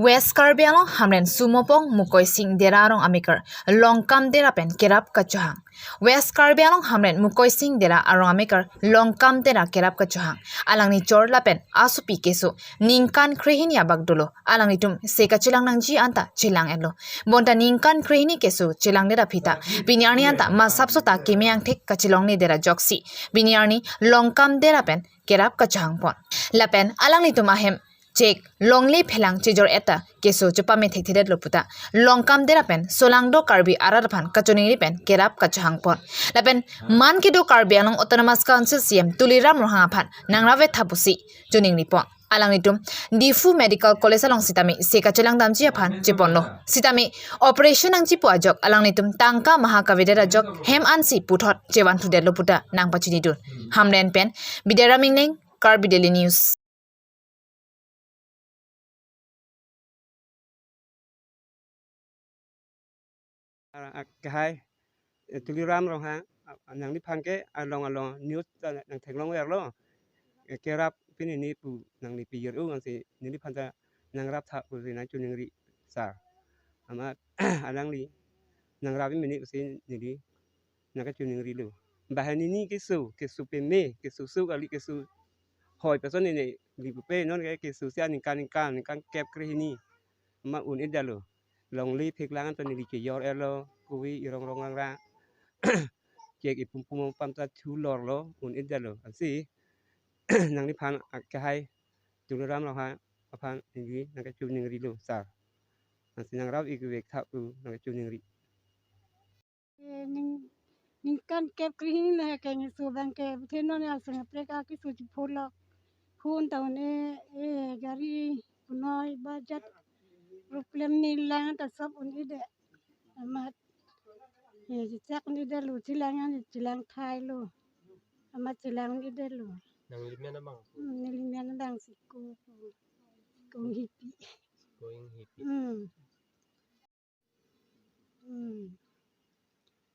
West Karbi Anglong Hamren Sumopong Mukoi Sing Derarong Amiker Longkam Derapen Kerap Kachuhang. West Karbi Anglong Hamren Mukoi Sing Dera Arong Amiker Longkam Dera Kerap Kachuhang. Alang ni Chor Lapen Asupi Kesu Ningkan Krehini Abagdulo. Alang ni Tum Seka Chilang Nangji Anta Chilang Elo. Bonta Ningkan Krehini Kesu Chilang Dera Pita. Biniarni Anta Masapsota Kimiang Tek Kachilong ni Dera Joksi. Biniarni Longkam Derapen Kerap Kachuhang Pon. Lapen Alang ni Tum Ahem Cek longli phelang chijor eta keso chupame thekthedet loputa longkam derapen solangdo karbi ararphan kachoni pen kerap kachhang pon lapen man kido karbi along autonomous council cm tuliram rohang phan nangrave thapusi joning ripon alang nitum difu medical college along sitami sekachelang damji aphan chiponlo sitami operation ang chipu ajok alang nitum tangka mahakavidera jok hem ansi puthot jewan thudet loputa nangpachini dun hamlen pen bidera mingning karbi daily news. Kahai tuliram rong ha nang ni pangke along news nang thenglong wer lo kerap pini ni pu nang ni piyer u nang si ni phanta nang rap tha pu na chuning ri sa ama alang li nang rap mi ni si ni nang ka chuning ri lu bah ni ke su pe me ke su kali ke su hoi pe son ni li pu pe non ke su sia ni kan kep kri ni ma un idalo long li phik lang to ni ke yor elo kuwi irong rong ra cek ipum pum pam ta thu lor lo un idalo si nang ni phan kahai tuliram lo ha aphan ni nang ka chuning ri lo sa si nang rap ik tha pu nang ka chuning ri ning kan kep kri na ke ni su bang ke theno ne asang preka ki su phola phun ta ne gari punoi budget problem ni lang ta sab un ide amat ye chak ni de lu chilang thai lu amat chilang ni de lu nang li mena bang ni men dang si ko hipi going hipi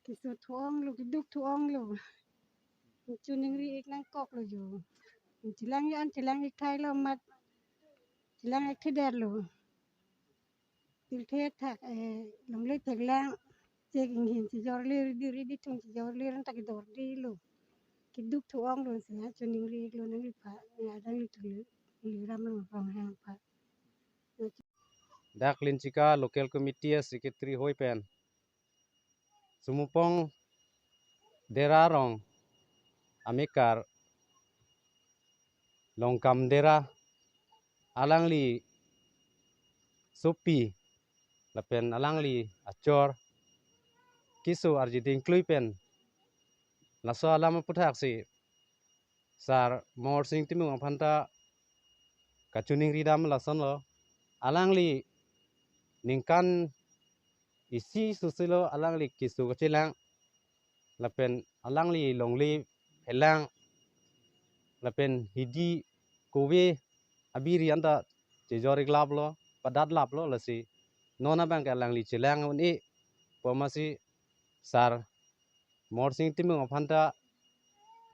ki su thuong lu ki duk thuong lu chuning ri ik nang kok lu yo chilang ik thai lo mat chilang ik thide lu til the thak long le thek lang cek ing hin si jor le di tung si jor le ran tak dor di lu ki duk thuong lu si ha chuning ri ik lu nang ri pha ya dang li tu li ram lu rong hang pha Dak Lincika Local Committee Secretary Hoi Pen Sumupong Derarong Amikar Longkam Dera Alangli Sopi Lapen Alangli Achor Kisu Arjiting Kluipen Laso Alama Puthak si Sar Mor Sing Timung Aphanta Kachuning Ridam Lason lo Alangli Ningkan isi susilo alangli kisu kachilang lapen alangli longli helang lapen hidi kowe abiri anda jejori glab lo padat lab lo lasi nona bang alangli chilang uni pomasi sar morsing timung aphanta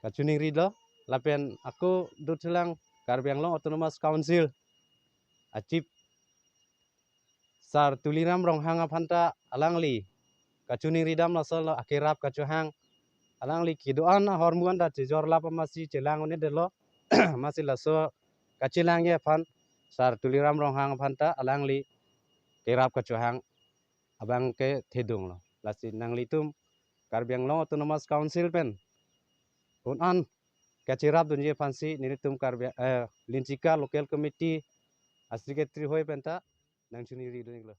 kachuning rido lapen aku dutlang Karbiang Long Autonomous Council achip sar tuliram rong hanga phanta alangli kachuning ridam lasol akirap kachuhang alangli kidoan hormuan da jor lapa masih celang une delo masih laso kachilang ye phan sar tuliram rong hanga phanta alangli kirap kachuhang abang ke thedung lo lasi nangli tum Karbiang Long Autonomous Council pen unan kachirap dunje phansi niritum Karbiang Lincika Local Committee Secretary Hoi penta nang chuni ri lo